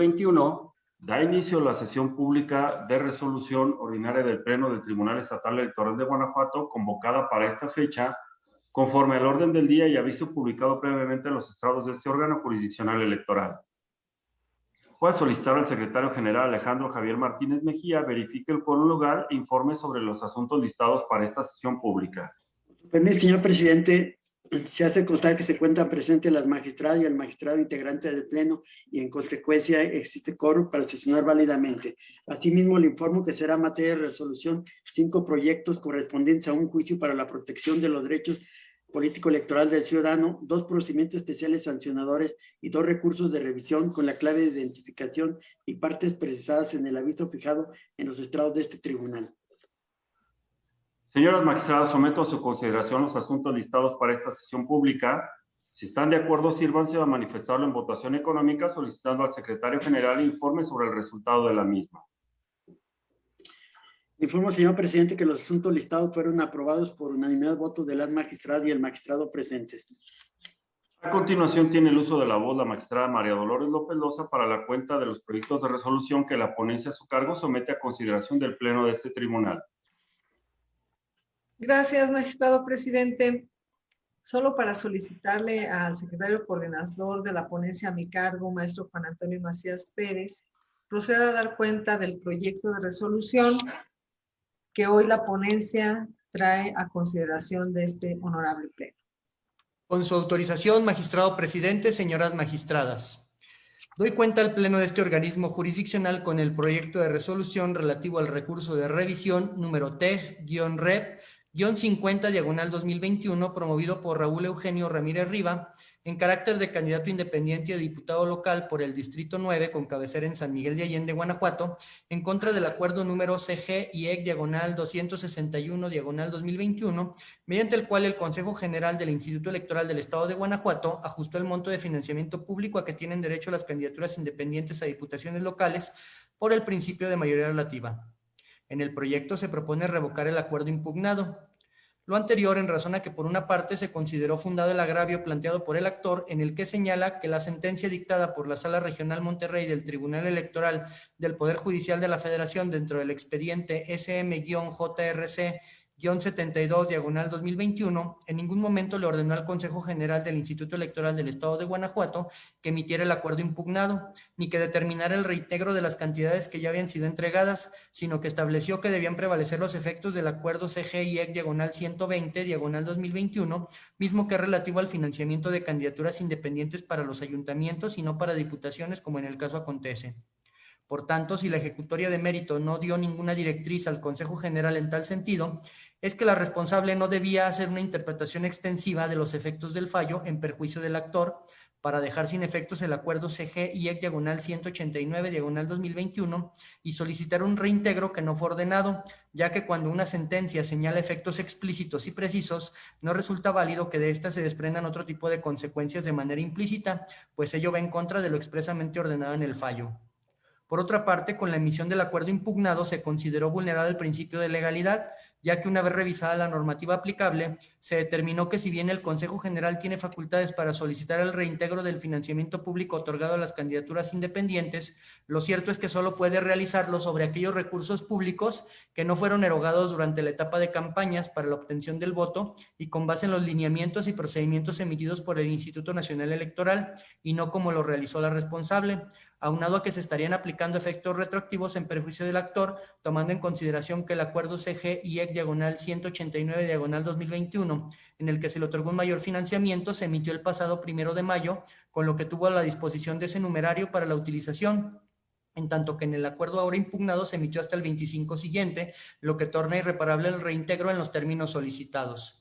2021, da inicio a la sesión pública de resolución ordinaria del Pleno del Tribunal Estatal Electoral de Guanajuato, convocada para esta fecha, conforme al orden del día y aviso publicado previamente en los estrados de este órgano jurisdiccional electoral. Puede solicitar al secretario general Alejandro Javier Martínez Mejía verifique el quórum lugar e informe sobre los asuntos listados para esta sesión pública. Permítame, señor presidente, se hace constar que se encuentran presentes las magistradas y el magistrado integrante del Pleno y en consecuencia existe quórum para sesionar válidamente. Asimismo, le informo que será materia de resolución 5 proyectos correspondientes a un juicio para la protección de los derechos político-electoral del ciudadano, 2 procedimientos especiales sancionadores y 2 recursos de revisión con la clave de identificación y partes precisadas en el aviso fijado en los estrados de este tribunal. Señoras magistradas, someto a su consideración los asuntos listados para esta sesión pública. Si están de acuerdo, sírvanse a manifestarlo en votación económica, solicitando al secretario general informe sobre el resultado de la misma. Informo, señor presidente, que los asuntos listados fueron aprobados por unanimidad votos de las magistradas y el magistrado presentes. A continuación, tiene el uso de la voz la magistrada María Dolores López Loza para la cuenta de los proyectos de resolución que la ponencia a su cargo somete a consideración del Pleno de este tribunal. Gracias, magistrado presidente. Solo para solicitarle al secretario coordinador de la ponencia a mi cargo, maestro Juan Antonio Macías Pérez, proceda a dar cuenta del proyecto de resolución que hoy la ponencia trae a consideración de este honorable pleno. Con su autorización, magistrado presidente, señoras magistradas. Doy cuenta al Pleno de este organismo jurisdiccional con el proyecto de resolución relativo al recurso de revisión número TEG-REP-50/2021 promovido por Raúl Eugenio Ramírez Riva en carácter de candidato independiente a diputado local por el Distrito 9 con cabecera en San Miguel de Allende, Guanajuato, en contra del acuerdo número CG-IEC/261/2021, mediante el cual el Consejo General del Instituto Electoral del Estado de Guanajuato ajustó el monto de financiamiento público a que tienen derecho las candidaturas independientes a diputaciones locales por el principio de mayoría relativa. En el proyecto se propone revocar el acuerdo impugnado. Lo anterior en razón a que por una parte se consideró fundado el agravio planteado por el actor en el que señala que la sentencia dictada por la Sala Regional Monterrey del Tribunal Electoral del Poder Judicial de la Federación dentro del expediente SM-JRC-72/2021 en ningún momento le ordenó al Consejo General del Instituto Electoral del Estado de Guanajuato que emitiera el acuerdo impugnado, ni que determinara el reintegro de las cantidades que ya habían sido entregadas, sino que estableció que debían prevalecer los efectos del acuerdo CG-IEC/120/2021, mismo que es relativo al financiamiento de candidaturas independientes para los ayuntamientos y no para diputaciones, como en el caso acontece. Por tanto, si la ejecutoria de mérito no dio ninguna directriz al Consejo General en tal sentido, es que la responsable no debía hacer una interpretación extensiva de los efectos del fallo en perjuicio del actor para dejar sin efectos el acuerdo CG-IEC/189/2021 y solicitar un reintegro que no fue ordenado, ya que cuando una sentencia señala efectos explícitos y precisos, no resulta válido que de ésta se desprendan otro tipo de consecuencias de manera implícita, pues ello va en contra de lo expresamente ordenado en el fallo. Por otra parte, con la emisión del acuerdo impugnado se consideró vulnerado el principio de legalidad, ya que una vez revisada la normativa aplicable, se determinó que si bien el Consejo General tiene facultades para solicitar el reintegro del financiamiento público otorgado a las candidaturas independientes, lo cierto es que solo puede realizarlo sobre aquellos recursos públicos que no fueron erogados durante la etapa de campañas para la obtención del voto y con base en los lineamientos y procedimientos emitidos por el Instituto Nacional Electoral y no como lo realizó la responsable, aunado a que se estarían aplicando efectos retroactivos en perjuicio del actor, tomando en consideración que el acuerdo CG-IEC/189/2021, en el que se le otorgó un mayor financiamiento, se emitió el pasado 1 de mayo, con lo que tuvo a la disposición de ese numerario para la utilización, en tanto que en el acuerdo ahora impugnado se emitió hasta el 25 siguiente, lo que torna irreparable el reintegro en los términos solicitados.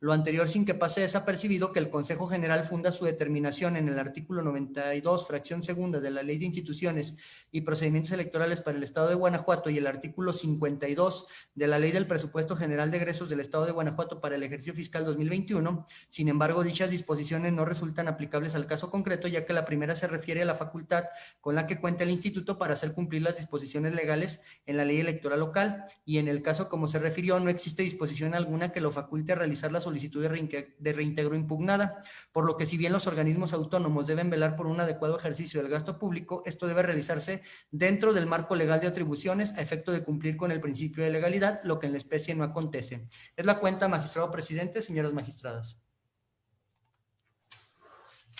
Lo anterior sin que pase desapercibido que el Consejo General funda su determinación en el artículo 92, fracción segunda de la Ley de Instituciones y Procedimientos Electorales para el Estado de Guanajuato y el artículo 52 de la Ley del Presupuesto General de Egresos del Estado de Guanajuato para el ejercicio fiscal 2021. Sin embargo, dichas disposiciones no resultan aplicables al caso concreto, ya que la primera se refiere a la facultad con la que cuenta el Instituto para hacer cumplir las disposiciones legales en la ley electoral local, y en el caso como se refirió no existe disposición alguna que lo faculte a realizar las solicitud de reintegro impugnada, por lo que si bien los organismos autónomos deben velar por un adecuado ejercicio del gasto público, esto debe realizarse dentro del marco legal de atribuciones a efecto de cumplir con el principio de legalidad, lo que en la especie no acontece. Es la cuenta, magistrado presidente, señoras magistradas.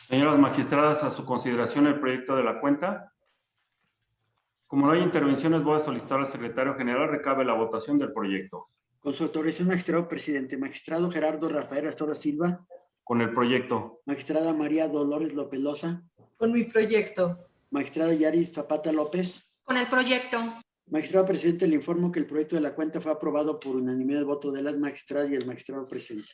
Señoras magistradas, a su consideración el proyecto de la cuenta. Como no hay intervenciones, voy a solicitar al secretario general recabe la votación del proyecto. Con su autorización, magistrado presidente. Magistrado Gerardo Rafael Astorga Silva. Con el proyecto. Magistrada María Dolores López Loza. Con mi proyecto. Magistrada Yaris Zapata López. Con el proyecto. Magistrado presidente, le informo que el proyecto de la cuenta fue aprobado por unanimidad de voto de las magistradas y el magistrado presente.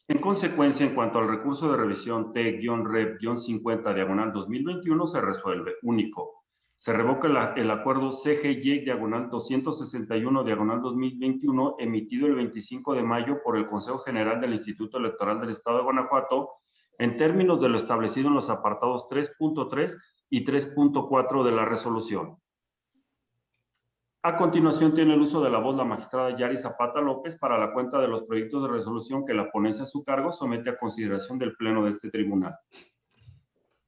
En consecuencia, en cuanto al recurso de revisión T-Rep-50/2021 se resuelve. Único. Se revoca el acuerdo CGY-261/2021 emitido el 25 de mayo por el Consejo General del Instituto Electoral del Estado de Guanajuato en términos de lo establecido en los apartados 3.3 y 3.4 de la resolución. A continuación tiene el uso de la voz la magistrada Yaris Zapata López para la cuenta de los proyectos de resolución que la ponencia a su cargo somete a consideración del Pleno de este tribunal.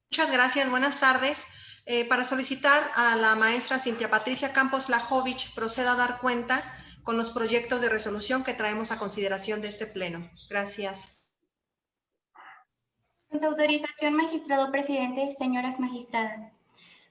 Muchas gracias, buenas tardes. Para solicitar a la maestra Cintia Patricia Campos Lajovich proceda a dar cuenta con los proyectos de resolución que traemos a consideración de este Pleno. Gracias. Con su autorización, magistrado presidente, señoras magistradas.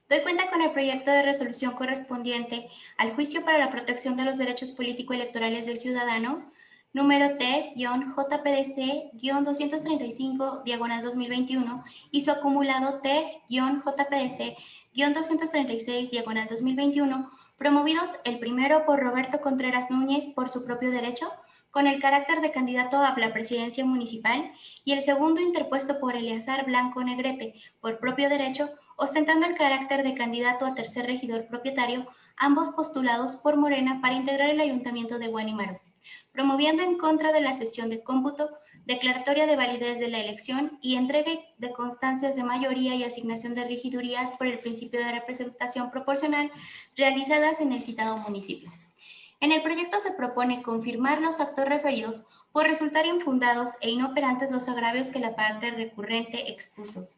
Doy cuenta con el proyecto de resolución correspondiente al juicio para la protección de los derechos político-electorales del ciudadano, número T-JPDC-235/2021 y su acumulado T-JPDC-236/2021, promovidos el primero por Roberto Contreras Núñez por su propio derecho, con el carácter de candidato a la presidencia municipal, y el segundo interpuesto por Eleazar Blanco Negrete por propio derecho, ostentando el carácter de candidato a tercer regidor propietario, ambos postulados por Morena para integrar el ayuntamiento de Guanímaro, promoviendo en contra de la sesión de cómputo, declaratoria de validez de la elección y entrega de constancias de mayoría y asignación de regidurías por el principio de representación proporcional realizadas en el citado municipio. En el proyecto se propone confirmar los actos referidos por resultar infundados e inoperantes los agravios que la parte recurrente expuso.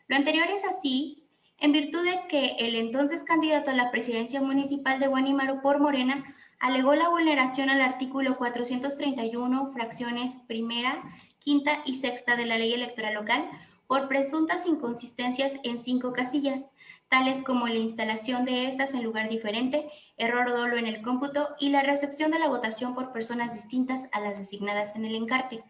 Lo anterior es así en virtud de que el entonces candidato a la presidencia municipal de Guanímaro por Morena alegó la vulneración al artículo 431, fracciones primera, quinta y sexta de la Ley Electoral Local por presuntas inconsistencias en 5 casillas, tales como la instalación de estas en lugar diferente, error dolo en el cómputo y la recepción de la votación por personas distintas a las designadas en el encarte.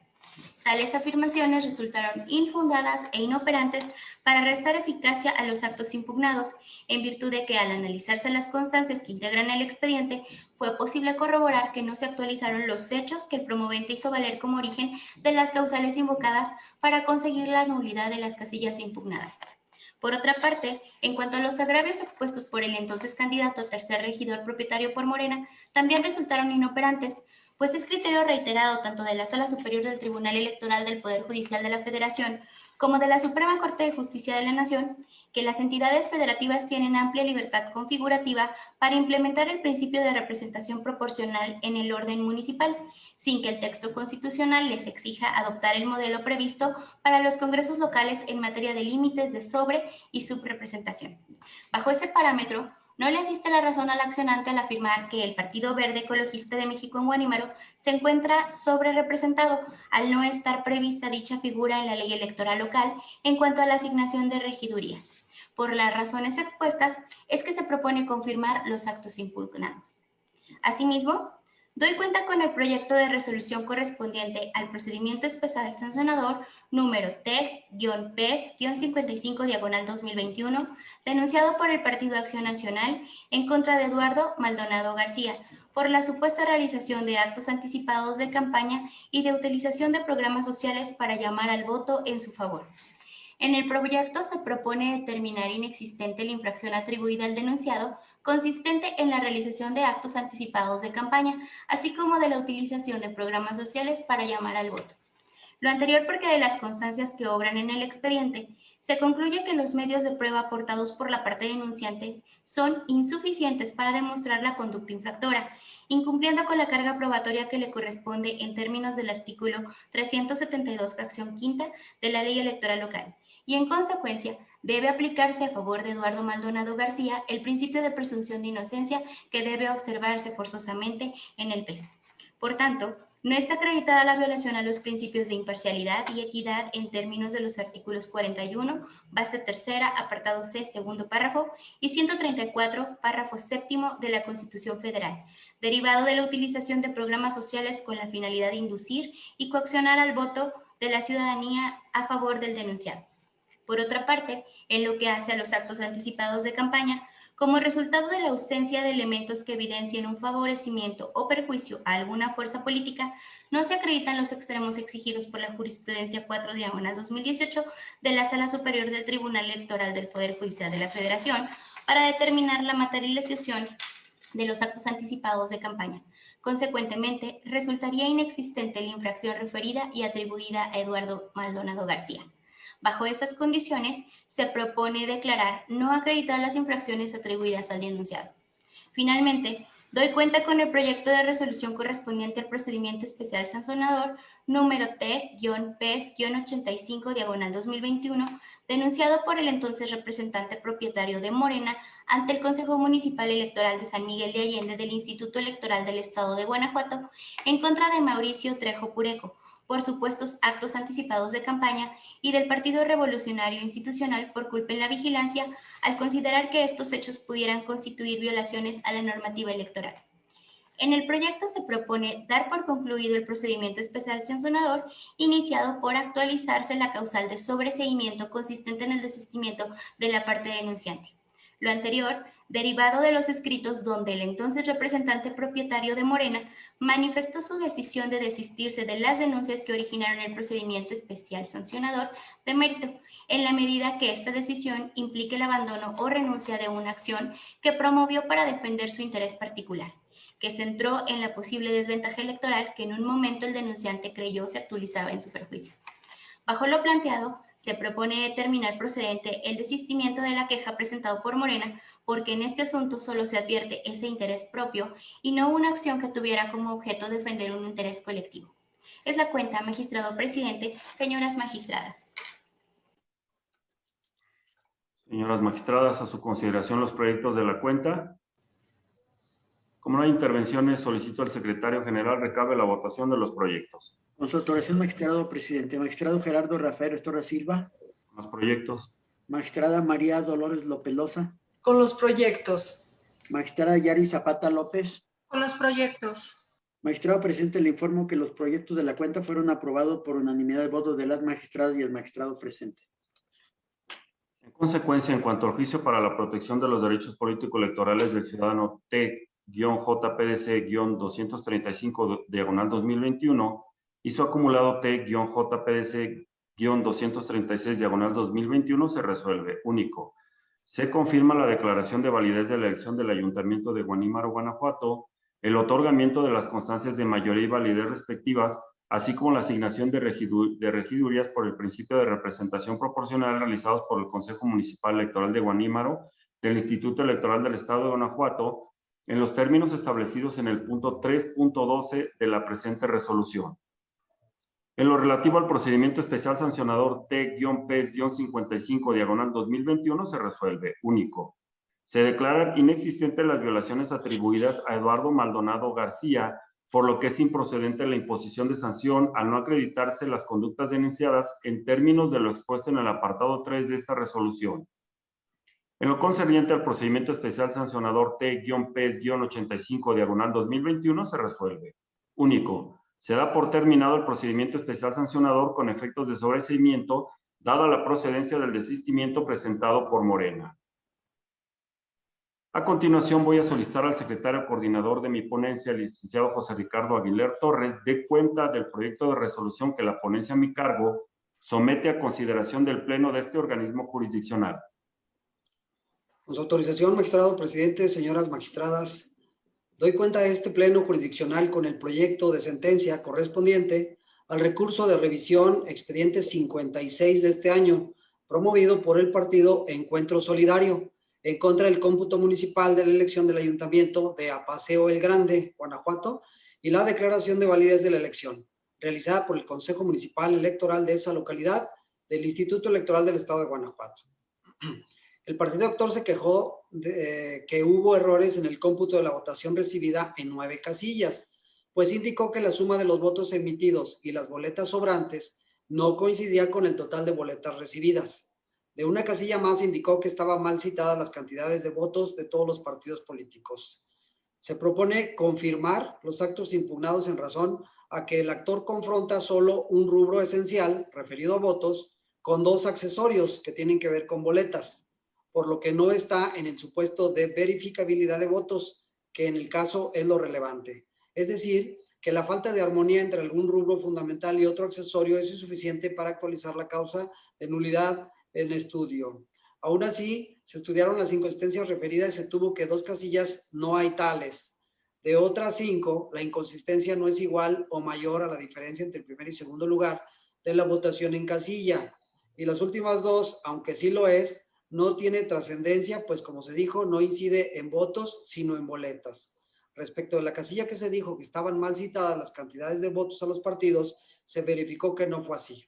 Tales afirmaciones resultaron infundadas e inoperantes para restar eficacia a los actos impugnados, en virtud de que al analizarse las constancias que integran el expediente, fue posible corroborar que no se actualizaron los hechos que el promovente hizo valer como origen de las causales invocadas para conseguir la nulidad de las casillas impugnadas. Por otra parte, en cuanto a los agravios expuestos por el entonces candidato a tercer regidor propietario por Morena, también resultaron inoperantes, pues es criterio reiterado tanto de la Sala Superior del Tribunal Electoral del Poder Judicial de la Federación como de la Suprema Corte de Justicia de la Nación que las entidades federativas tienen amplia libertad configurativa para implementar el principio de representación proporcional en el orden municipal, sin que el texto constitucional les exija adoptar el modelo previsto para los congresos locales en materia de límites de sobre- y subrepresentación. Bajo ese parámetro, no le asiste la razón al accionante al afirmar que el Partido Verde Ecologista de México en Guanímaro se encuentra sobre representado al no estar prevista dicha figura en la ley electoral local en cuanto a la asignación de regidurías. Por las razones expuestas es que se propone confirmar los actos impugnados. Asimismo, doy cuenta con el proyecto de resolución correspondiente al procedimiento especial sancionador número TEG-PES-55/2021, denunciado por el Partido Acción Nacional en contra de Eduardo Maldonado García por la supuesta realización de actos anticipados de campaña y de utilización de programas sociales para llamar al voto en su favor. En el proyecto se propone determinar inexistente la infracción atribuida al denunciado, consistente en la realización de actos anticipados de campaña, así como de la utilización de programas sociales para llamar al voto. Lo anterior porque de las constancias que obran en el expediente, se concluye que los medios de prueba aportados por la parte denunciante son insuficientes para demostrar la conducta infractora, incumpliendo con la carga probatoria que le corresponde en términos del artículo 372, fracción quinta de la Ley Electoral Local, y en consecuencia debe aplicarse a favor de Eduardo Maldonado García el principio de presunción de inocencia que debe observarse forzosamente en el PES. Por tanto, no está acreditada la violación a los principios de imparcialidad y equidad en términos de los artículos 41, base tercera, apartado C, segundo párrafo, y 134, párrafo séptimo de la Constitución Federal, derivado de la utilización de programas sociales con la finalidad de inducir y coaccionar al voto de la ciudadanía a favor del denunciado. Por otra parte, en lo que hace a los actos anticipados de campaña, como resultado de la ausencia de elementos que evidencien un favorecimiento o perjuicio a alguna fuerza política, no se acreditan los extremos exigidos por la jurisprudencia 4/2018 de la Sala Superior del Tribunal Electoral del Poder Judicial de la Federación para determinar la materialización de los actos anticipados de campaña. Consecuentemente, resultaría inexistente la infracción referida y atribuida a Eduardo Maldonado García. Bajo esas condiciones, se propone declarar no acreditadas las infracciones atribuidas al denunciado. Finalmente, doy cuenta con el proyecto de resolución correspondiente al procedimiento especial sancionador número T-PES-85/2021, denunciado por el entonces representante propietario de Morena ante el Consejo Municipal Electoral de San Miguel de Allende del Instituto Electoral del Estado de Guanajuato en contra de Mauricio Trejo Pureco, por supuestos actos anticipados de campaña y del Partido Revolucionario Institucional por culpa en la vigilancia, al considerar que estos hechos pudieran constituir violaciones a la normativa electoral. En el proyecto se propone dar por concluido el procedimiento especial sancionador iniciado por actualizarse la causal de sobreseimiento consistente en el desistimiento de la parte denunciante. Lo anterior, derivado de los escritos donde el entonces representante propietario de Morena manifestó su decisión de desistirse de las denuncias que originaron el procedimiento especial sancionador de mérito, en la medida que esta decisión implique el abandono o renuncia de una acción que promovió para defender su interés particular, que centró en la posible desventaja electoral que en un momento el denunciante creyó se actualizaba en su perjuicio. Bajo lo planteado, se propone determinar procedente el desistimiento de la queja presentado por Morena, porque en este asunto solo se advierte ese interés propio y no una acción que tuviera como objeto defender un interés colectivo. Es la cuenta, magistrado presidente, señoras magistradas. Señoras magistradas, a su consideración los proyectos de la cuenta. Como no hay intervenciones, solicito al secretario general recabe la votación de los proyectos. Con su autorización, magistrado presidente. Magistrado Gerardo Rafael Estorra Silva. Los proyectos. Magistrada María Dolores Lopelosa. Con los proyectos. Magistrada Yari Zapata López. Con los proyectos. Magistrado presidente, le informo que los proyectos de la cuenta fueron aprobados por unanimidad de votos de las magistradas y el magistrado presente. En consecuencia, en cuanto al juicio para la protección de los derechos político-electorales del ciudadano T-JPDC-235/2021 y su acumulado T-JPDC-236/2021 se resuelve. Único. Se confirma la declaración de validez de la elección del Ayuntamiento de Guanímaro, Guanajuato, el otorgamiento de las constancias de mayoría y validez respectivas, así como la asignación de regidurías por el principio de representación proporcional realizados por el Consejo Municipal Electoral de Guanímaro del Instituto Electoral del Estado de Guanajuato, en los términos establecidos en el punto 3.12 de la presente resolución. En lo relativo al procedimiento especial sancionador T-PES-55/2021 se resuelve. Único. Se declaran inexistentes las violaciones atribuidas a Eduardo Maldonado García, por lo que es improcedente la imposición de sanción al no acreditarse las conductas denunciadas en términos de lo expuesto en el apartado 3 de esta resolución. En lo concerniente al procedimiento especial sancionador T-PES-85/2021 se resuelve. Único. Se da por terminado el procedimiento especial sancionador con efectos de sobreseimiento, dada la procedencia del desistimiento presentado por Morena. A continuación voy a solicitar al secretario coordinador de mi ponencia, el licenciado José Ricardo Aguilar Torres, dé cuenta del proyecto de resolución que la ponencia a mi cargo somete a consideración del Pleno de este organismo jurisdiccional. Con su autorización, magistrado presidente, señoras magistradas, doy cuenta de este Pleno jurisdiccional con el proyecto de sentencia correspondiente al recurso de revisión expediente 56 de este año, promovido por el partido Encuentro Solidario, en contra del cómputo municipal de la elección del Ayuntamiento de Apaseo el Grande, Guanajuato, y la declaración de validez de la elección, realizada por el Consejo Municipal Electoral de esa localidad del Instituto Electoral del Estado de Guanajuato. El partido actor se quejó de que hubo errores en el cómputo de la votación recibida en 9 casillas, pues indicó que la suma de los votos emitidos y las boletas sobrantes no coincidía con el total de boletas recibidas. De una casilla más indicó que estaban mal citadas las cantidades de votos de todos los partidos políticos. Se propone confirmar los actos impugnados en razón a que el actor confronta solo un rubro esencial referido a votos con 2 accesorios que tienen que ver con boletas, por lo que no está en el supuesto de verificabilidad de votos, que en el caso es lo relevante. Es decir, que la falta de armonía entre algún rubro fundamental y otro accesorio es insuficiente para actualizar la causa de nulidad en estudio. Aún así, se estudiaron las inconsistencias referidas y se tuvo que 2 casillas no hay tales. De otras 5, la inconsistencia no es igual o mayor a la diferencia entre el primer y segundo lugar de la votación en casilla. Y las últimas 2, aunque sí lo es, no tiene trascendencia, pues como se dijo, no incide en votos, sino en boletas. Respecto de la casilla que se dijo que estaban mal citadas las cantidades de votos a los partidos, se verificó que no fue así.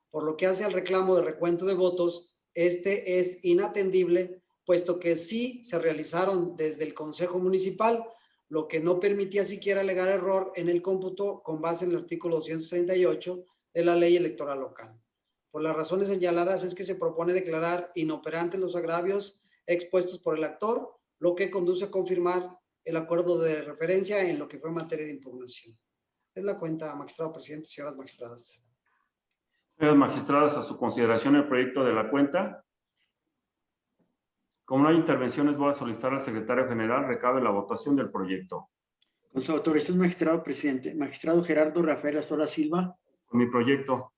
Por lo que hace al reclamo de recuento de votos, este es inatendible, puesto que sí se realizaron desde el Consejo Municipal, lo que no permitía siquiera alegar error en el cómputo con base en el artículo 238 de la Ley Electoral Local. Por las razones señaladas es que se propone declarar inoperantes los agravios expuestos por el actor, lo que conduce a confirmar el acuerdo de referencia en lo que fue materia de impugnación. Es la cuenta, magistrado presidente, señoras magistradas. Señoras magistradas, a su consideración el proyecto de la cuenta. Como no hay intervenciones, voy a solicitar al secretario general recabe la votación del proyecto. Con su autorización, magistrado presidente. Magistrado Gerardo Rafael Azora Silva. Con mi proyecto.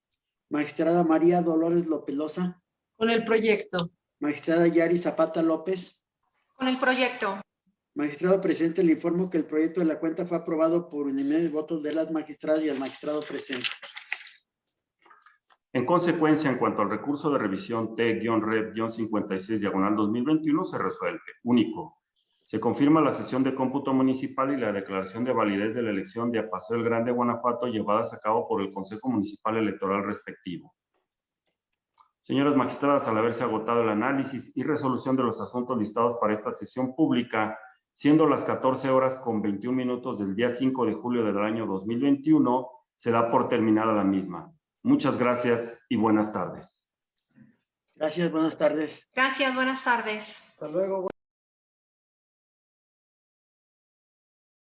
Magistrada María Dolores López Loza. Con el proyecto. Magistrada Yari Zapata López. Con el proyecto. Magistrado presidente, le informo que el proyecto de la cuenta fue aprobado por unanimidad de votos de las magistradas y el magistrado presente. En consecuencia, en cuanto al recurso de revisión T-Rep-56/2021 se resuelve. Único. Se confirma la sesión de cómputo municipal y la declaración de validez de la elección de Apaseo el Grande, Guanajuato, llevadas a cabo por el Consejo Municipal Electoral respectivo. Señoras magistradas, al haberse agotado el análisis y resolución de los asuntos listados para esta sesión pública, siendo las 14:21 del día 5 de julio del año 2021, se da por terminada la misma. Muchas gracias y buenas tardes. Gracias, buenas tardes. Gracias, buenas tardes. Hasta luego.